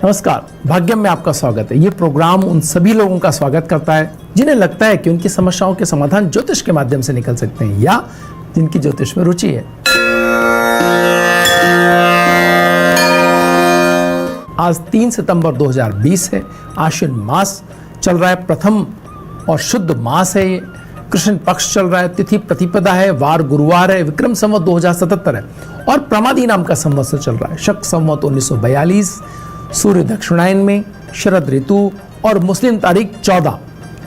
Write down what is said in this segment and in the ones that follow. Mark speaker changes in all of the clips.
Speaker 1: नमस्कार, भाग्यम में आपका स्वागत है। ये प्रोग्राम उन सभी लोगों का स्वागत करता है जिन्हें लगता है कि उनकी समस्याओं के समाधान ज्योतिष के माध्यम से निकल सकते हैं या जिनकी ज्योतिष में रुचि है। आज 3 सितंबर 2020 है। आश्विन मास चल रहा है, प्रथम और शुद्ध मास है। ये कृष्ण पक्ष चल रहा है, तिथि प्रतिपदा है, वार गुरुवार है, विक्रम संवत 2077 है और प्रमादी नाम का संवत्सर चल रहा है। शक संवत 1942, सूर्य दक्षिणायन में, शरद ऋतु और मुस्लिम तारीख 14,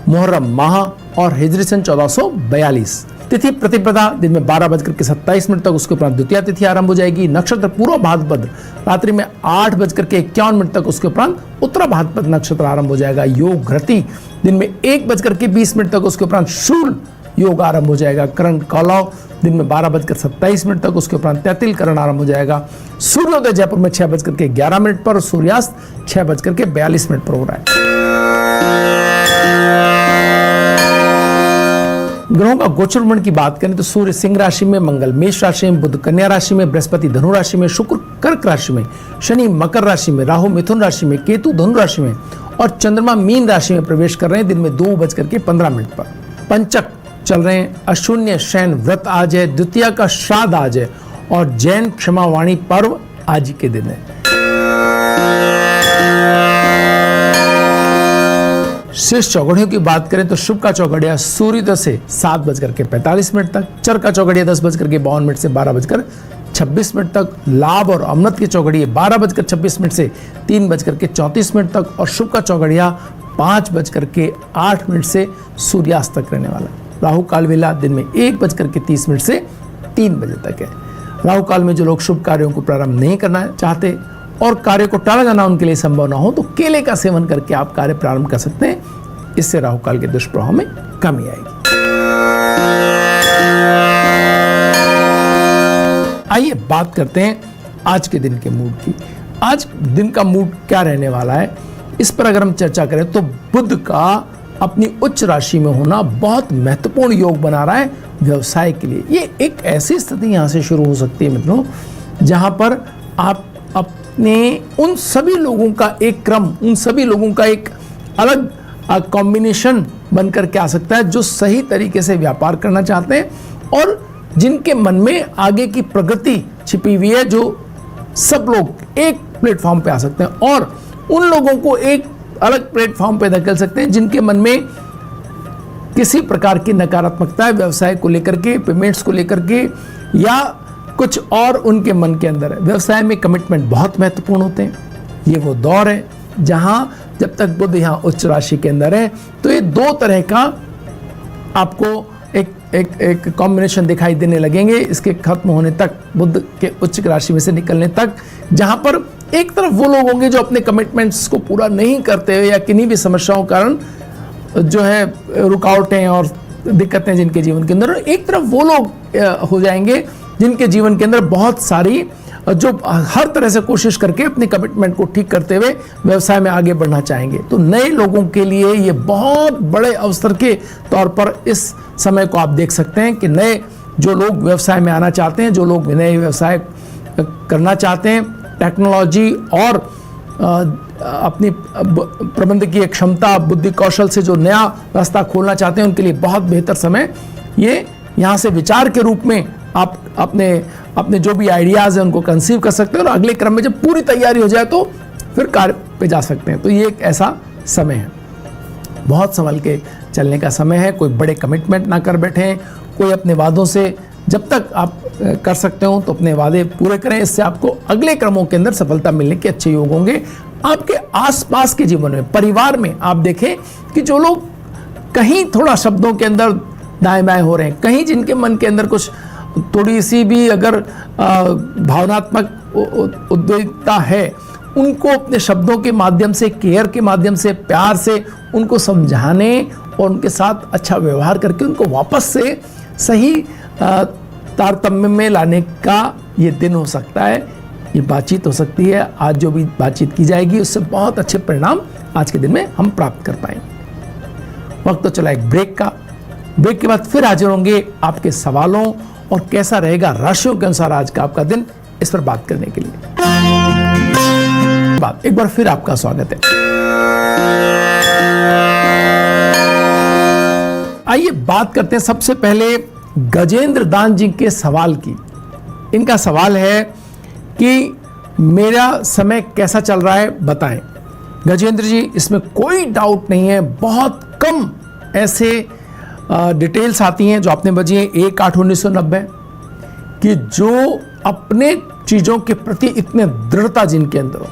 Speaker 1: मुहर्रम माह और हिजरी सन 1442। तिथि प्रतिपदा दिन में 12:27 तक, उसके उपरांत द्वितीय तिथि आरंभ हो जाएगी। नक्षत्र पूर्व भाद्रपद रात्रि में 8:51 तक, उसके उपरांत उत्तर भाद्रपद नक्षत्र आरंभ हो जाएगा। योग घृति दिन में 1:20 तक, उसके उपरांत शूल योग आरंभ हो जाएगा। करण कौलव दिन में 12:27 तक, उसके उपरांत तैतिल करण आरंभ हो जाएगा। सूर्योदय जयपुर में 6:11 पर और सूर्यास्त 6:42 पर हो रहा है। ग्रहों का गोचर भ्रमण की बात करें तो सूर्य सिंह राशि में, मंगल मेष राशि में, बुध कन्या राशि में, बृहस्पति धनु राशि में, शुक्र कर्क राशि में, शनि मकर राशि में, राहु मिथुन राशि में, केतु धनु राशि में और चंद्रमा मीन राशि में प्रवेश कर रहे हैं दिन में 2:15 पर। पंचक चल रहे हैं। अशून्य शयन व्रत आज है, द्वितीय का श्राद्ध आज है और जैन क्षमावाणी पर्व आज ही के दिन है। शेष चौघड़ियों की बात करें तो शुभ का चौघड़िया सूर्योदय से 7:45 तक, चर का चौघड़िया 10:52 से 12:26 तक, लाभ और अमृत की चौघड़िया 12:26 से 3:34 तक और शुभ का चौघड़िया 5:08 से सूर्यास्त तक रहने वाला। राहु काल वेला दिन में 1:30 से 3 बजे तक है। राहु काल में जो लोग शुभ कार्यों को प्रारंभ नहीं करना चाहते और कार्य को टाला जाना उनके लिए संभव ना हो तो केले का सेवन करके आप कार्य प्रारंभ कर सकते हैं। इससे राहु काल के दुष्प्रभाव में कमी आएगी। आइए बात करते हैं आज के दिन के मूड की। आज दिन का मूड क्या रहने वाला है, इस पर अगर हम चर्चा करें तो बुध का अपनी उच्च राशि में होना बहुत महत्वपूर्ण योग बना रहा है व्यवसाय के लिए। ये एक ऐसी स्थिति यहां से शुरू हो सकती है मित्रों, जहां पर आप अपने उन सभी लोगों का एक क्रम, उन सभी लोगों का एक अलग कॉम्बिनेशन बनकर के आ सकता है जो सही तरीके से व्यापार करना चाहते हैं और जिनके मन में आगे की प्रगति छिपी हुई है, जो सब लोग एक प्लेटफॉर्म पे आ सकते हैं और उन लोगों को एक अलग प्लेटफॉर्म पे धकेल सकते हैं जिनके मन में किसी प्रकार की नकारात्मकता है व्यवसाय को लेकर के, पेमेंट्स को लेकर के या कुछ और उनके मन के अंदर है। व्यवसाय में कमिटमेंट बहुत महत्वपूर्ण होते हैं। ये वो दौर है जहां जब तक बुध यहां उच्च राशि के अंदर है तो ये दो तरह का आपको एक कॉम्बिनेशन दिखाई देने लगेंगे इसके खत्म होने तक, बुध के उच्च राशि में से निकलने तक, जहां पर एक तरफ वो लोग होंगे जो अपने कमिटमेंट्स को पूरा नहीं करते हुए या किन्हीं भी समस्याओं कारण जो है रुकावटें और दिक्कतें जिनके जीवन के अंदर, एक तरफ वो लोग हो जाएंगे जिनके जीवन के अंदर बहुत सारी जो हर तरह से कोशिश करके अपने कमिटमेंट को ठीक करते हुए व्यवसाय में आगे बढ़ना चाहेंगे। तो नए लोगों के लिए ये बहुत बड़े अवसर के तौर पर इस समय को आप देख सकते हैं कि नए जो लोग व्यवसाय में आना चाहते हैं, जो लोग नए व्यवसाय करना चाहते हैं, टेक्नोलॉजी और अपनी प्रबंधकीय क्षमता, बुद्धि कौशल से जो नया रास्ता खोलना चाहते हैं उनके लिए बहुत बेहतर समय ये यहाँ से विचार के रूप में आप अपने जो भी आइडियाज हैं उनको कंसीव कर सकते हैं और अगले क्रम में जब पूरी तैयारी हो जाए तो फिर कार्य पे जा सकते हैं। तो ये एक ऐसा समय है, बहुत संभल के चलने का समय है। कोई बड़े कमिटमेंट ना कर बैठें, कोई अपने वादों से जब तक आप कर सकते हो तो अपने वादे पूरे करें। इससे आपको अगले क्रमों के अंदर सफलता मिलने के अच्छे योग होंगे। आपके आसपास के जीवन में, परिवार में आप देखें कि जो लोग कहीं थोड़ा शब्दों के अंदर दाएं बाएं हो रहे हैं, कहीं जिनके मन के अंदर कुछ थोड़ी सी भी अगर भावनात्मक उद्वेगता है, उनको अपने शब्दों के माध्यम से, केयर के माध्यम से, प्यार से उनको समझाने और उनके साथ अच्छा व्यवहार करके उनको वापस से सही तारतम्य में लाने का ये दिन हो सकता है। ये बातचीत हो सकती है। आज जो भी बातचीत की जाएगी उससे बहुत अच्छे परिणाम आज के दिन में हम प्राप्त कर पाएंगे। वक्त तो चला एक ब्रेक का। ब्रेक के बाद फिर हाजिर होंगे आपके सवालों और कैसा रहेगा राशियों के अनुसार आज का आपका दिन, इस पर बात करने के लिए। बात एक बार फिर आपका स्वागत है। आइए बात करते हैं सबसे पहले गजेंद्र दान जी के सवाल की। इनका सवाल है कि मेरा समय कैसा चल रहा है बताएं। गजेंद्र जी, इसमें कोई डाउट नहीं है, बहुत कम ऐसे डिटेल्स आती हैं जो आपने बजी हैं 1/8/1990 कि जो अपने चीज़ों के प्रति इतने दृढ़ता जिनके अंदर हो,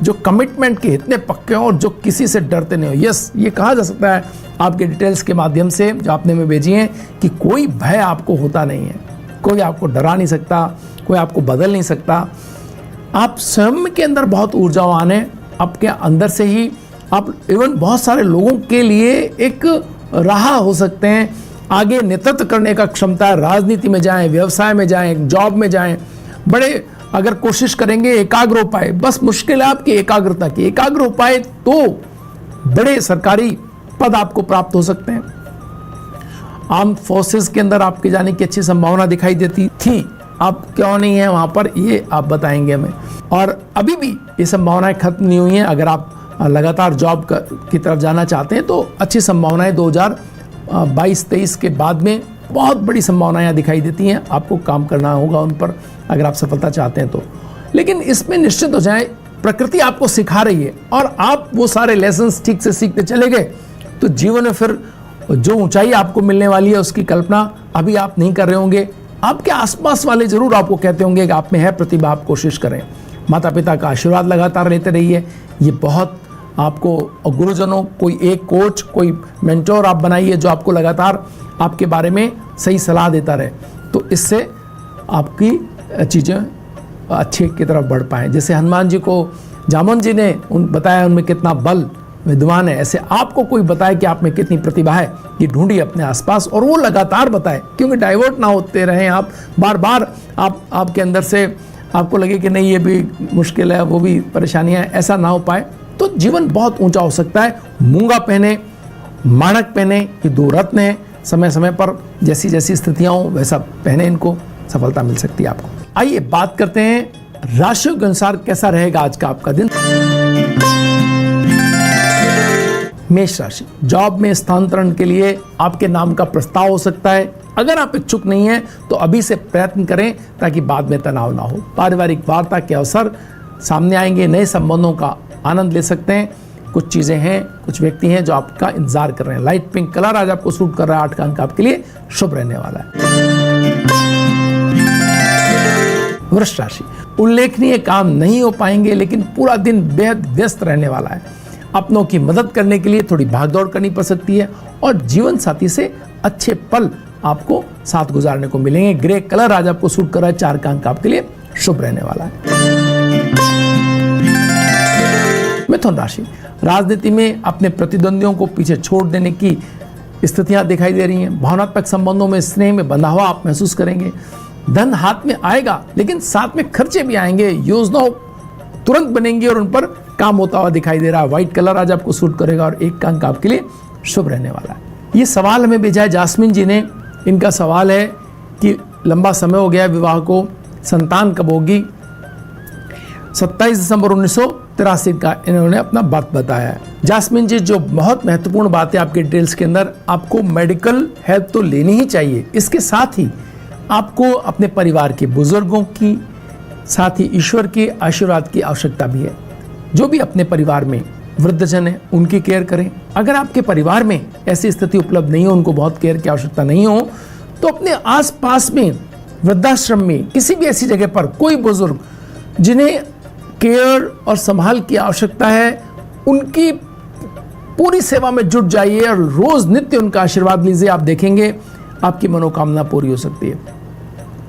Speaker 1: जो कमिटमेंट के इतने पक्के हो और जो किसी से डरते नहीं हो। यस, ये कहा जा सकता है आपके डिटेल्स के माध्यम से जो आपने में भेजी हैं कि कोई भय आपको होता नहीं है, कोई आपको डरा नहीं सकता, कोई आपको बदल नहीं सकता। आप स्वयं के अंदर बहुत ऊर्जावान हैं, आपके अंदर से ही आप इवन बहुत सारे लोगों के लिए एक राह हो सकते हैं, आगे नेतृत्व करने का क्षमता है। राजनीति में जाएं, व्यवसाय में जाएं, जॉब में जाएं, बड़े अगर कोशिश करेंगे एकाग्र हो पाए, बस मुश्किल है आपकी एकाग्रता की। एकाग्र हो पाए तो बड़े सरकारी पद आपको प्राप्त हो सकते हैं। आर्म फोर्सेस के अंदर आपके जाने की अच्छी संभावना दिखाई देती थी, अब क्यों नहीं है वहां पर, ये आप बताएंगे हमें। और अभी भी ये संभावनाएं खत्म नहीं हुई हैं। अगर आप लगातार जॉब की तरफ जाना चाहते हैं तो अच्छी संभावनाएं 2022-23 के बाद में बहुत बड़ी संभावनाएं दिखाई देती हैं। आपको काम करना होगा उन पर अगर आप सफलता चाहते हैं तो। लेकिन इसमें निश्चित हो जाए, प्रकृति आपको सिखा रही है और आप वो सारे लेसन्स ठीक से सीखते चले गए तो जीवन में फिर जो ऊंचाई आपको मिलने वाली है उसकी कल्पना अभी आप नहीं कर रहे होंगे। आपके आसपास वाले जरूर आपको कहते होंगे कि आप में है प्रतिभा, आप कोशिश करें। माता पिता का आशीर्वाद लगातार लेते रहिए, ये बहुत आपको, और गुरुजनों, कोई एक कोच, कोई मेंटोर आप बनाइए जो आपको लगातार आपके बारे में सही सलाह देता रहे, तो इससे आपकी चीज़ें अच्छे की तरफ बढ़ पाएँ। जैसे हनुमान जी को जामन जी ने बताया उनमें कितना बल विद्वान है, ऐसे आपको कोई बताए कि आप में कितनी प्रतिभा है, ये ढूंढिए अपने आसपास और वो लगातार बताए, क्योंकि डाइवर्ट ना होते रहें आप। बार बार आपके अंदर से आपको लगे कि नहीं ये भी मुश्किल है, वो भी परेशानियां हैं, ऐसा ना हो पाए तो जीवन बहुत ऊंचा हो सकता है। मूंगा पहने, माणक पहने, ये दो रत्न हैं, समय समय पर जैसी जैसी स्थितियां हो वैसा पहने, इनको सफलता मिल सकती है आपको। आइए बात करते हैं राशियों के अनुसार कैसा रहेगा आज का आपका दिन। मेष राशि, जॉब में स्थानांतरण के लिए आपके नाम का प्रस्ताव हो सकता है। अगर आप इच्छुक नहीं हैं तो अभी से प्रयत्न करें ताकि बाद में तनाव ना हो। पारिवारिक वार्ता के अवसर सामने आएंगे, नए संबंधों का आनंद ले सकते हैं। कुछ चीजें हैं, कुछ व्यक्ति हैं जो आपका इंतजार कर रहे हैं। लाइट पिंक कलर आज आपको सूट कर रहा है, 8 का अंक आपके लिए शुभ रहने वाला है। वृष राशि, उल्लेखनीय काम नहीं हो पाएंगे लेकिन पूरा दिन बेहद व्यस्त रहने वाला है। अपनों की मदद करने के लिए थोड़ी भागदौड़ करनी पड़ सकती है और जीवन साथी से अच्छे पल आपको साथ गुजारने को मिलेंगे। ग्रे कलर आज आपको सूट कर रहा है, 4 का अंक आपके लिए शुभ रहने वाला है। मिथुन राशि, राजनीति में अपने प्रतिद्वंदियों को पीछे छोड़ देने की स्थितियां दिखाई दे रही हैं। भावनात्मक संबंधों में स्नेह में बंधा हुआ आप महसूस करेंगे। धन हाथ में आएगा लेकिन साथ में खर्चे भी आएंगे। योजनाओं तुरंत बनेंगी और उन पर काम होता हुआ दिखाई दे रहा है। व्हाइट कलर आज आपको सूट करेगा और 1 का अंक आपके लिए शुभ रहने वाला है। ये सवाल हमें भेजा है जास्मिन जी ने। इनका सवाल है कि लंबा समय हो गया विवाह को, संतान कब होगी। 27 दिसंबर 1983 का इन्होंने अपना बात बताया है। जास्मिन जी, जो बहुत महत्वपूर्ण बात है आपके डिटेल्स के अंदर, आपको मेडिकल हेल्प तो लेनी ही चाहिए। इसके साथ ही आपको अपने परिवार के बुजुर्गों की, साथ ही ईश्वर के आशीर्वाद की आवश्यकता भी है। जो भी अपने परिवार में वृद्धजन है उनकी केयर करें। अगर आपके परिवार में ऐसी स्थिति उपलब्ध नहीं हो, उनको बहुत केयर की आवश्यकता नहीं हो, तो अपने आसपास में वृद्धाश्रम में किसी भी ऐसी जगह पर कोई बुजुर्ग जिन्हें केयर और संभाल की आवश्यकता है, उनकी पूरी सेवा में जुट जाइए और रोज नित्य उनका आशीर्वाद लीजिए। आप देखेंगे आपकी मनोकामना पूरी हो सकती है।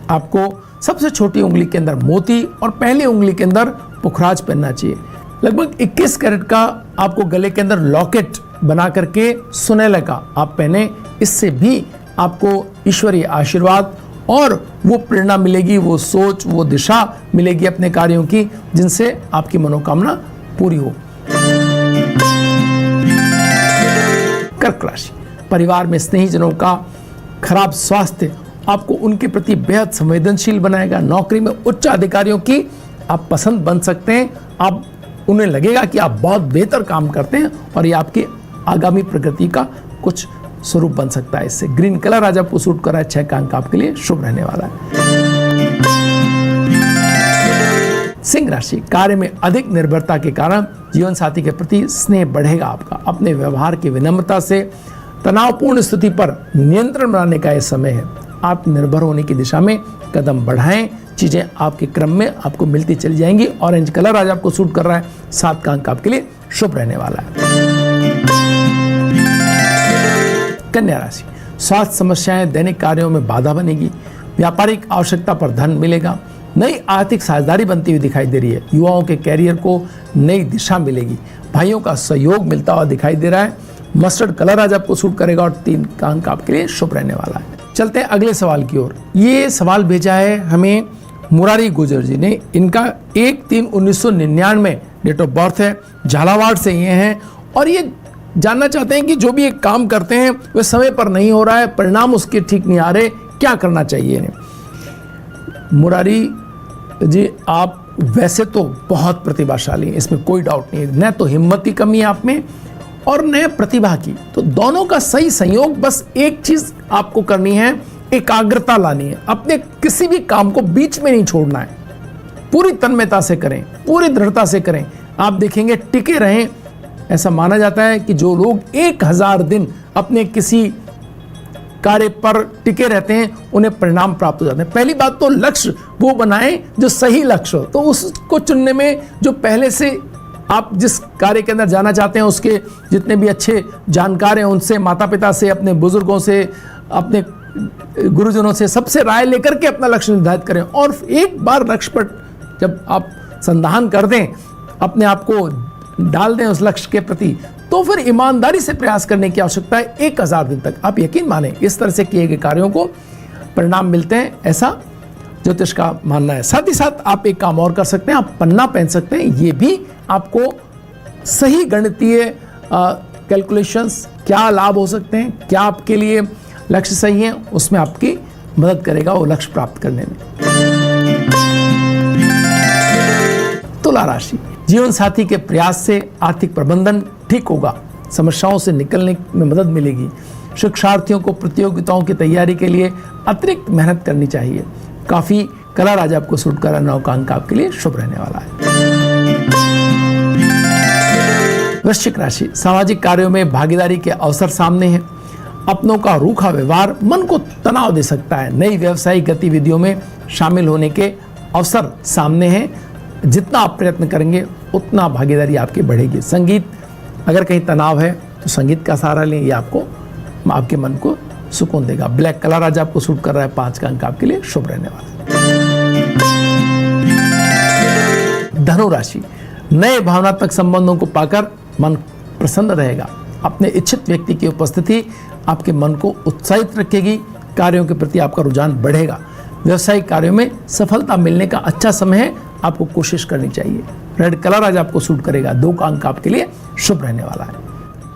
Speaker 1: आपको सबसे छोटी उंगली के अंदर मोती और पहली उंगली के अंदर पुखराज पहनना चाहिए। लगभग 21 कैरेट का आपको गले के अंदर लॉकेट बना करके सुनहले का आप पहने। इससे भी आपको ईश्वरीय आशीर्वाद और वो प्रेरणा मिलेगी, वो सोच, वो दिशा मिलेगी अपने कार्यों की, जिनसे आपकी मनोकामना पूरी हो। कर्क राशि, परिवार में स्नेहीजनों का खराब स्वास्थ्य आपको उनके प्रति बेहद संवेदनशील बनाएगा। नौकरी में उच्च अधिकारियों की आप पसंद बन सकते हैं। आप उन्हें लगेगा कि आप बहुत बेहतर काम करते हैं और ये आपकी आगामी प्रगति का कुछ स्वरूप बन सकता है। इससे ग्रीन कलर आज आपको सूट कर रहा है, 6 का अंक आपके लिए शुभ रहने वाला है। सिंह राशि, कार्य में अधिक निर्भरता के कारण जीवन साथी के प्रति स्नेह बढ़ेगा आपका। अपने व्यवहार की विनम्रता से तनावपूर्ण स्थिति पर नियंत्रण बनाने का यह समय है। आत्मनिर्भर होने की दिशा में कदम बढ़ाएं, चीजें आपके क्रम में आपको मिलती चली जाएंगी। ऑरेंज कलर आज आपको सूट कर रहा है, 7 का अंक आपके लिए शुभ रहने वाला है। कन्या राशि, स्वास्थ्य समस्याएं दैनिक कार्यों में बाधा बनेगी। व्यापारिक आवश्यकता पर धन मिलेगा। नई आर्थिक साझेदारी बनती हुई दिखाई दे रही है। युवाओं के कैरियर को नई दिशा मिलेगी। भाइयों का सहयोग मिलता हुआ दिखाई दे रहा है। मस्टर्ड कलर आज आपको सूट करेगा और 3 का अंक आपके लिए शुभ रहने वाला है। चलते हैं अगले सवाल की ओर। ये सवाल भेजा है हमें मुरारी गुजर जी ने। इनका 1/3/1999 डेट ऑफ बर्थ है। झालावाड़ से ये हैं और ये जानना चाहते हैं कि जो भी एक काम करते हैं वह समय पर नहीं हो रहा है, परिणाम उसके ठीक नहीं आ रहे, क्या करना चाहिए इन्हें। मुरारी जी, आप वैसे तो बहुत प्रतिभाशाली हैं, इसमें कोई डाउट नहीं है। न तो हिम्मत की कमी है आप में और न प्रतिभा की, तो दोनों का सही संयोग। बस एक चीज आपको करनी है, एकाग्रता लानी है। अपने किसी भी काम को बीच में नहीं छोड़ना है, पूरी तन्मयता से करें, पूरी दृढ़ता से करें। आप देखेंगे टिके रहें। ऐसा माना जाता है कि जो लोग 1000 दिन अपने किसी कार्य पर टिके रहते हैं उन्हें परिणाम प्राप्त हो जाते हैं। पहली बात तो लक्ष्य वो बनाएं जो सही लक्ष्य हो, तो उसको चुनने में जो पहले से आप जिस कार्य के अंदर जाना चाहते हैं उसके जितने भी अच्छे जानकार हैं उनसे, माता पिता से, अपने बुजुर्गों से, अपने गुरुजनों से, सबसे राय लेकर के अपना लक्ष्य निर्धारित करें। और एक बार लक्ष्य पर जब आप संधान कर दें, अपने आप को डाल दें उस लक्ष्य के प्रति, तो फिर ईमानदारी से प्रयास करने की आवश्यकता है। 1000 दिन तक आप यकीन माने इस तरह से किए गए कार्यों को परिणाम मिलते हैं, ऐसा ज्योतिष का मानना है। साथ ही साथ आप एक काम और कर सकते हैं, आप पन्ना पहन सकते हैं। ये भी आपको सही गणितीय कैलकुलेशंस, क्या लाभ हो सकते हैं, क्या आपके लिए लक्ष्य सही है, उसमें आपकी मदद करेगा वो लक्ष्य प्राप्त करने में। तुला राशि, जीवन साथी के प्रयास से आर्थिक प्रबंधन ठीक होगा। समस्याओं से निकलने में मदद मिलेगी। शिक्षार्थियों को प्रतियोगिताओं की तैयारी के लिए अतिरिक्त मेहनत करनी चाहिए। काफी कलर आज आपको सूट कर 9 का अंक आपके लिए शुभ रहने वाला है। वृश्चिक राशि, सामाजिक कार्यों में भागीदारी के अवसर सामने हैं। अपनों का रूखा व्यवहार मन को तनाव दे सकता है। नई व्यवसायिक गतिविधियों में शामिल होने के अवसर सामने हैं। जितना आप प्रयत्न करेंगे उतना भागीदारी आपकी बढ़ेगी। संगीत, अगर कहीं तनाव है तो संगीत का सहारा लें, ये आपको आपके मन को सुकून देगा। ब्लैक कलर आज आपको सूट कर रहा है, 5 का अंक आपके लिए शुभ रहने वाला है। धनु राशि, नए भावनात्मक संबंधों को पाकर मन प्रसन्न रहेगा। अपने इच्छित व्यक्ति की उपस्थिति आपके मन को उत्साहित रखेगी। कार्यों के प्रति आपका रुझान बढ़ेगा। व्यवसायिक कार्यों में सफलता मिलने का अच्छा समय है, आपको कोशिश करनी चाहिए। रेड कलर आज आपको सूट करेगा, 2 का अंक आपके लिए शुभ रहने वाला है।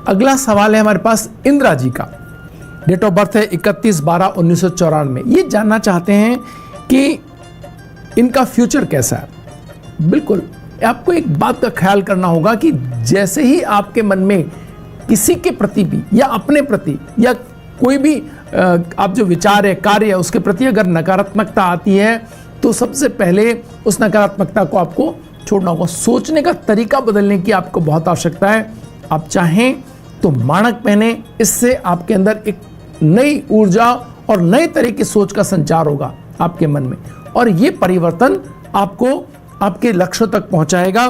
Speaker 1: अगला सवाल है हमारे पास इंदिरा जी का। डेट ऑफ बर्थ है 31/12/1994। ये जानना चाहते हैं कि इनका फ्यूचर कैसा है। बिल्कुल, आपको एक बात का ख्याल करना होगा कि जैसे ही आपके मन में किसी के प्रति भी या अपने प्रति या कोई भी आप जो विचार है, कार्य है, उसके प्रति अगर नकारात्मकता आती है तो सबसे पहले उस नकारात्मकता को आपको छोड़ना होगा। सोचने का तरीका बदलने की आपको बहुत आवश्यकता है। आप चाहें तो माणक पहने, इससे आपके अंदर एक नई ऊर्जा और नए तरह की सोच का संचार होगा आपके मन में, और ये परिवर्तन आपको आपके लक्ष्य तक पहुंचाएगा।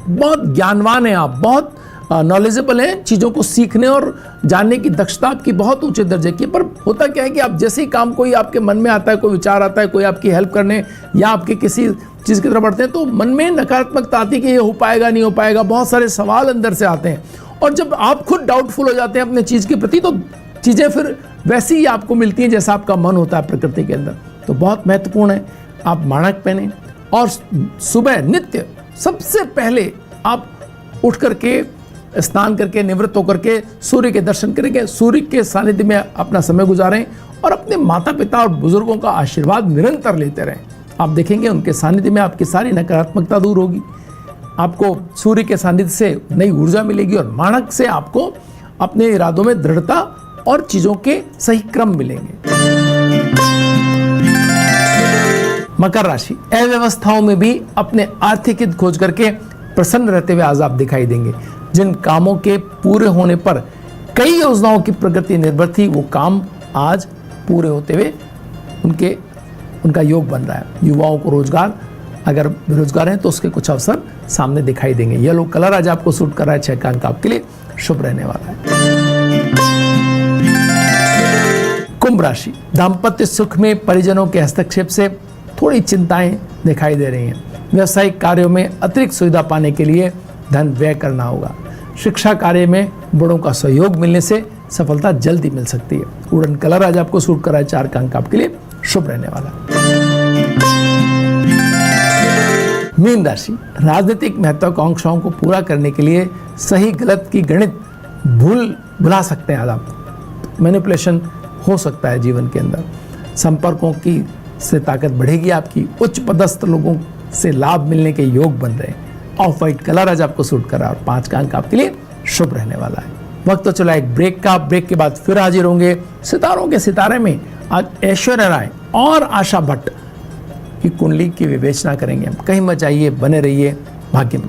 Speaker 1: बहुत ज्ञानवान है आप, बहुत नॉलेजेबल हैं, चीज़ों को सीखने और जानने की दक्षता आपकी बहुत ऊंचे दर्जे की। पर होता क्या है कि आप जैसे ही काम कोई आपके मन में आता है, कोई विचार आता है, कोई आपकी हेल्प करने या आपके किसी चीज़ की तरफ बढ़ते हैं, तो मन में नकारात्मकता आती है कि ये हो पाएगा नहीं हो पाएगा। बहुत सारे सवाल अंदर से आते हैं, और जब आप खुद डाउटफुल हो जाते हैं अपने चीज़ के प्रति, तो चीज़ें फिर वैसी ही आपको मिलती हैं जैसा आपका मन होता है प्रकृति के अंदर। तो बहुत महत्वपूर्ण है आप माणक पहने, और सुबह नित्य सबसे पहले आप उठ करके स्नान करके निवृत्त होकर के सूर्य के दर्शन करेंगे, सूर्य के सानिध्य में अपना समय गुजारें, और अपने माता पिता और बुजुर्गों का आशीर्वाद निरंतर लेते रहें। आप देखेंगे उनके सानिध्य में आपकी सारी नकारात्मकता दूर होगी। आपको सूर्य के सानिध्य से नई ऊर्जा मिलेगी और माणक से आपको अपने इरादों में दृढ़ता और चीजों के सही क्रम मिलेंगे। मकर राशि, अव्यवस्थाओं में भी अपने आर्थिक हित खोज करके प्रसन्न रहते हुए आज आप दिखाई देंगे। जिन कामों के पूरे होने पर कई योजनाओं की प्रगति निर्भर थी, वो काम आज पूरे होते हुए उनका योग बन रहा है। युवाओं को रोजगार, अगर बेरोजगार हैं तो उसके कुछ अवसर सामने दिखाई देंगे। येलो कलर आज आपको सूट कर रहा है, 6 का अंक आपके लिए शुभ रहने वाला है। कुंभ राशि, दाम्पत्य सुख में परिजनों के हस्तक्षेप से थोड़ी चिंताएं दिखाई दे रही हैं। व्यवसायिक कार्यों में अतिरिक्त सुविधा पाने के लिए धन व्यय करना होगा। शिक्षा कार्य में बड़ों का सहयोग मिलने से सफलता जल्दी मिल सकती है। वुडन कलर आज आपको सूट कर रहा है, 4 का अंक आपके लिए शुभ रहने वाला है। मीन राशि, राजनीतिक महत्वाकांक्षाओं को पूरा करने के लिए सही गलत की गणित भुला सकते हैं। आप मैनिपुलेशन हो सकता है जीवन के अंदर। संपर्कों की से ताकत बढ़ेगी आपकी। उच्च पदस्थ लोगों से लाभ मिलने के योग बन रहे हैं। ऑफ व्हाइट कलर आज आपको सूट कर रहा है और 5 का अंक आपके लिए शुभ रहने वाला है। वक्त तो चला एक ब्रेक का। ब्रेक के बाद फिर हाजिर होंगे सितारों के सितारे में। आज ऐश्वर्या राय और आशा भट्ट की कुंडली की विवेचना करेंगे हम। कहीं मत जाइए, बने रहिए भाग्य में।